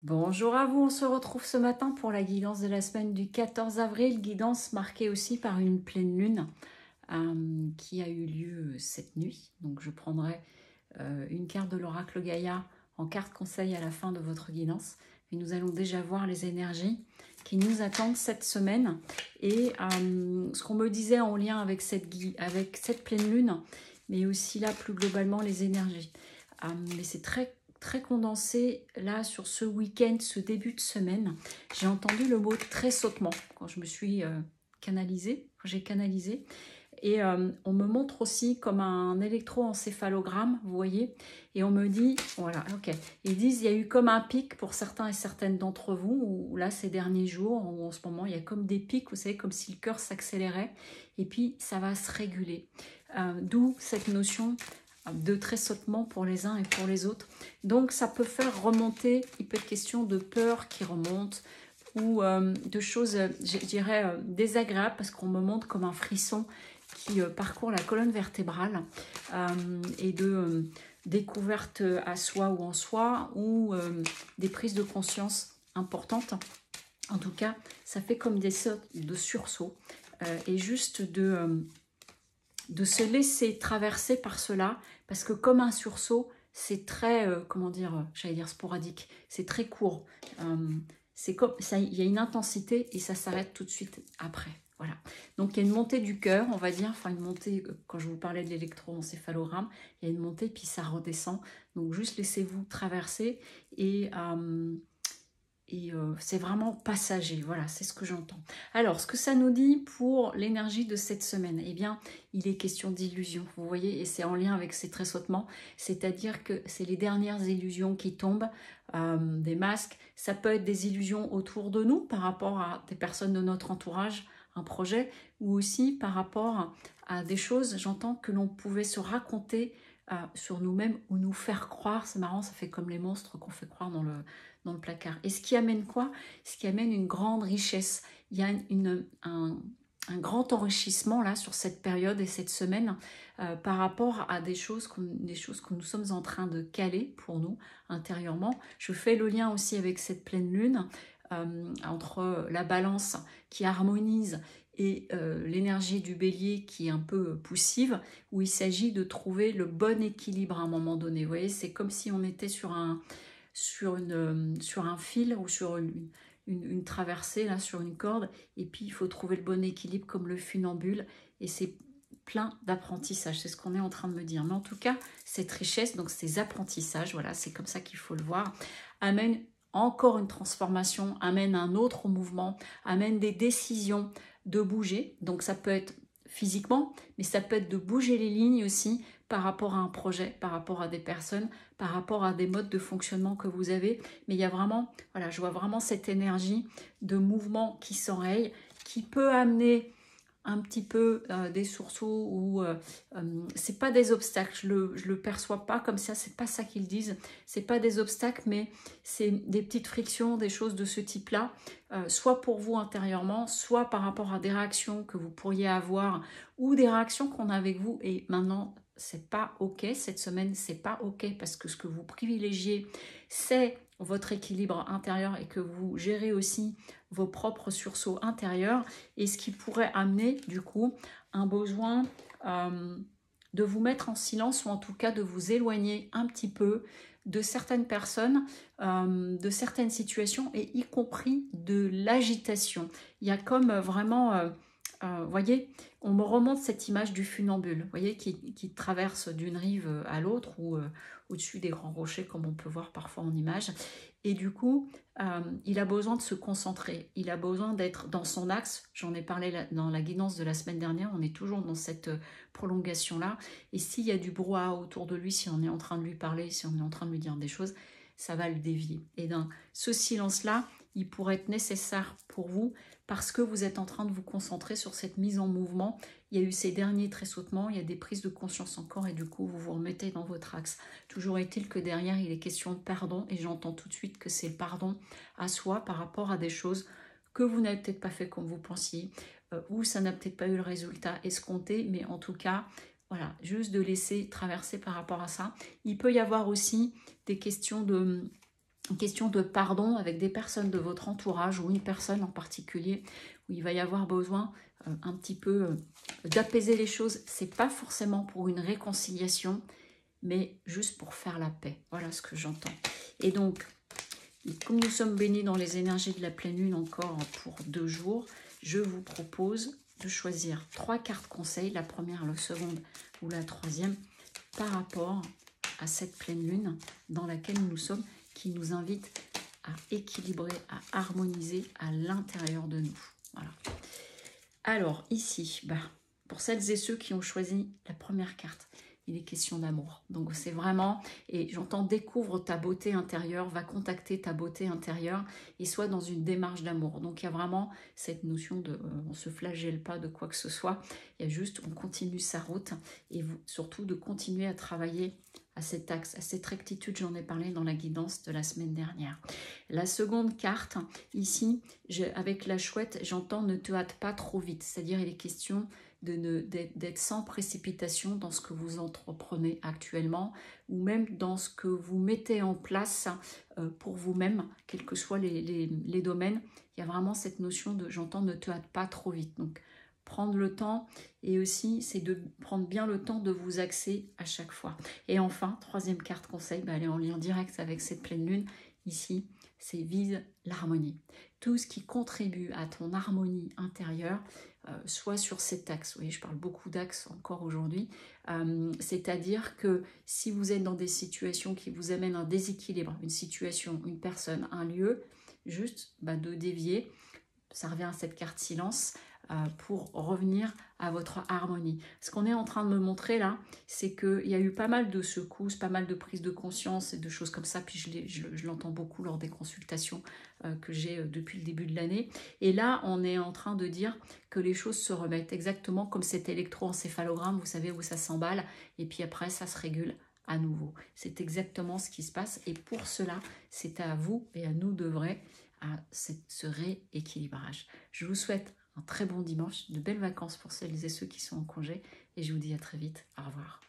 Bonjour à vous, on se retrouve ce matin pour la guidance de la semaine du 14 avril, guidance marquée aussi par une pleine lune qui a eu lieu cette nuit. Donc je prendrai une carte de l'oracle Gaïa en carte conseil à la fin de votre guidance. Et nous allons déjà voir les énergies qui nous attendent cette semaine. Et ce qu'on me disait en lien avec cette pleine lune, mais aussi là plus globalement les énergies. Mais c'est très condensé là sur ce week-end, ce début de semaine. J'ai entendu le mot tressautement quand je me suis canalisée, quand j'ai canalisé. Et on me montre aussi comme un électroencéphalogramme, vous voyez, et on me dit, voilà, ok, ils disent, il y a eu comme un pic pour certains et certaines d'entre vous, où là, ces derniers jours, ou en ce moment, il y a comme des pics, vous savez, comme si le cœur s'accélérait, et puis ça va se réguler. D'où cette notion de tressautement pour les uns et pour les autres. Donc ça peut faire remonter, il peut être question de peur qui remonte, ou de choses, je dirais, désagréables, parce qu'on me montre comme un frisson qui parcourt la colonne vertébrale et de découverte à soi ou en soi, ou des prises de conscience importantes. En tout cas, ça fait comme des sortes de sursauts et juste de se laisser traverser par cela, parce que comme un sursaut, c'est très, comment dire, j'allais dire sporadique, c'est très court. C'est comme ça, il y a une intensité et ça s'arrête tout de suite après. Voilà. Donc il y a une montée du cœur, on va dire, enfin une montée, quand je vous parlais de l'électroencéphalogramme, il y a une montée puis ça redescend. Donc juste laissez-vous traverser et c'est vraiment passager, voilà, c'est ce que j'entends. Alors, ce que ça nous dit pour l'énergie de cette semaine, eh bien, il est question d'illusions, vous voyez, et c'est en lien avec ces tressautements, c'est-à-dire que c'est les dernières illusions qui tombent, des masques, ça peut être des illusions autour de nous, par rapport à des personnes de notre entourage, un projet, ou aussi par rapport à des choses, j'entends, que l'on pouvait se raconter sur nous-mêmes, ou nous faire croire, c'est marrant, ça fait comme les monstres qu'on fait croire dans le placard. Et ce qui amène quoi? Ce qui amène une grande richesse. Il y a un grand enrichissement là sur cette période et cette semaine par rapport à des choses que nous sommes en train de caler pour nous intérieurement. Je fais le lien aussi avec cette pleine lune entre la balance qui harmonise et l'énergie du bélier qui est un peu poussive, où il s'agit de trouver le bon équilibre à un moment donné. Vous voyez, c'est comme si on était sur un fil ou sur une traversée, là, sur une corde, et puis il faut trouver le bon équilibre comme le funambule, et c'est plein d'apprentissage, c'est ce qu'on est en train de me dire. Mais en tout cas, cette richesse, donc ces apprentissages, voilà, c'est comme ça qu'il faut le voir, amène encore une transformation, amène un autre mouvement, amène des décisions de bouger, donc ça peut être physiquement, mais ça peut être de bouger les lignes aussi par rapport à un projet, par rapport à des personnes, par rapport à des modes de fonctionnement que vous avez. Mais il y a vraiment, voilà, je vois vraiment cette énergie de mouvement qui s'enraye, qui peut amener un petit peu des sursauts ou c'est pas des obstacles, je le perçois pas comme ça, c'est pas ça qu'ils disent, c'est pas des obstacles, mais c'est des petites frictions, des choses de ce type là, soit pour vous intérieurement, soit par rapport à des réactions que vous pourriez avoir ou des réactions qu'on a avec vous. Et maintenant c'est pas ok, cette semaine c'est pas ok, parce que ce que vous privilégiez c'est votre équilibre intérieur et que vous gérez aussi vos propres sursauts intérieurs, et ce qui pourrait amener du coup un besoin de vous mettre en silence, ou en tout cas de vous éloigner un petit peu de certaines personnes, de certaines situations, et y compris de l'agitation. Il y a comme vraiment, voyez, on me remonte cette image du funambule, voyez, qui traverse d'une rive à l'autre, ou au-dessus des grands rochers, comme on peut voir parfois en image. Et du coup, il a besoin de se concentrer, il a besoin d'être dans son axe. J'en ai parlé dans la guidance de la semaine dernière, on est toujours dans cette prolongation-là. Et s'il y a du brouhaha autour de lui, si on est en train de lui parler, si on est en train de lui dire des choses, ça va le dévier. Et dans ce silence-là, il pourrait être nécessaire pour vous, parce que vous êtes en train de vous concentrer sur cette mise en mouvement. Il y a eu ces derniers tressautements, il y a des prises de conscience encore, et du coup, vous vous remettez dans votre axe. Toujours est-il que derrière, il est question de pardon, et j'entends tout de suite que c'est le pardon à soi par rapport à des choses que vous n'avez peut-être pas fait comme vous pensiez, ou ça n'a peut-être pas eu le résultat escompté, mais en tout cas, voilà, juste de laisser traverser par rapport à ça. Il peut y avoir aussi des questions une question de pardon avec des personnes de votre entourage ou une personne en particulier où il va y avoir besoin un petit peu d'apaiser les choses. C'est pas forcément pour une réconciliation, mais juste pour faire la paix. Voilà ce que j'entends. Et donc, comme nous sommes bénis dans les énergies de la pleine lune encore pour 2 jours, je vous propose de choisir 3 cartes conseils, la première, la seconde ou la troisième, par rapport à cette pleine lune dans laquelle nous sommes, qui nous invite à équilibrer, à harmoniser à l'intérieur de nous. Voilà. Alors ici, pour celles et ceux qui ont choisi la première carte, il est question d'amour. Donc c'est vraiment, et j'entends découvre ta beauté intérieure, va contacter ta beauté intérieure et soit dans une démarche d'amour. Donc il y a vraiment cette notion de, on ne se flagelle pas de quoi que ce soit, il y a juste, on continue sa route et surtout de continuer à travailler à cet axe, à cette rectitude, j'en ai parlé dans la guidance de la semaine dernière. La seconde carte, ici, avec la chouette, j'entends ne te hâte pas trop vite, c'est-à-dire il est question d'être sans précipitation dans ce que vous entreprenez actuellement ou même dans ce que vous mettez en place pour vous-même, quels que soient les domaines. Il y a vraiment cette notion de, j'entends, ne te hâte pas trop vite. Donc, prendre le temps et aussi, c'est de prendre bien le temps de vous axer à chaque fois. Et enfin, troisième carte conseil, elle est en lien direct avec cette pleine lune. Ici, c'est vise l'harmonie. Tout ce qui contribue à ton harmonie intérieure, soit sur cet axe. Vous voyez, je parle beaucoup d'axes encore aujourd'hui. C'est-à-dire que si vous êtes dans des situations qui vous amènent un déséquilibre, une situation, une personne, un lieu, juste de dévier, ça revient à cette carte silence, pour revenir à votre harmonie. Ce qu'on est en train de me montrer là, c'est qu'il y a eu pas mal de secousses, pas mal de prises de conscience et de choses comme ça, puis je l'entends beaucoup lors des consultations que j'ai depuis le début de l'année. Et là, on est en train de dire que les choses se remettent exactement comme cet électroencéphalogramme, vous savez, où ça s'emballe, et puis après, ça se régule à nouveau. C'est exactement ce qui se passe, et pour cela, c'est à vous et à nous de vrai à ce rééquilibrage. Je vous souhaite un très bon dimanche, de belles vacances pour celles et ceux qui sont en congé et je vous dis à très vite. Au revoir.